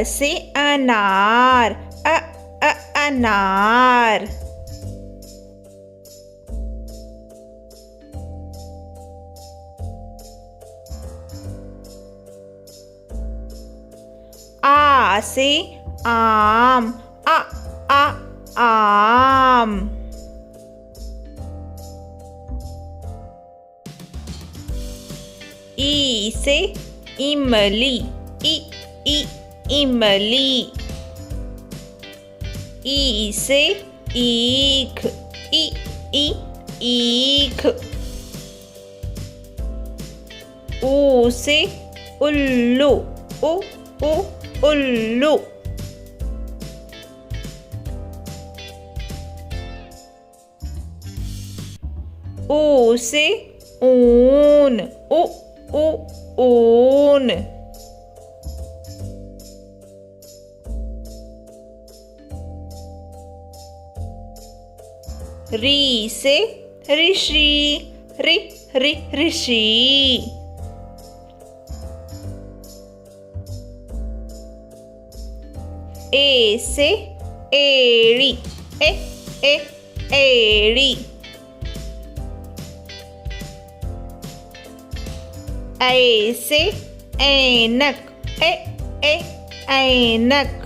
से अनार, अनार। आ से आम, आम। ई से इमली, इमली। ई से ईख, ईख। ऊ से उल्लू, उल्लू। ऊ से ऊन, ऊन। री से ऋषि, ऋषि। ए से एड़ी, एड़ी। ऐ से ऐनक, ऐनक।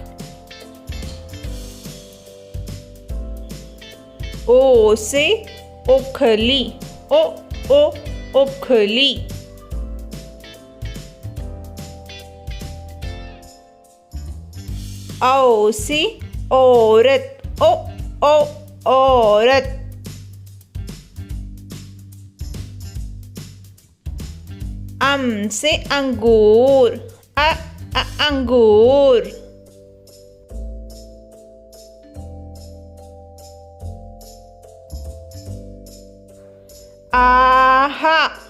ओ से ओखली, ओखली। औ से औरत, औरत। अम से अंगूर, अंगूर। आहा,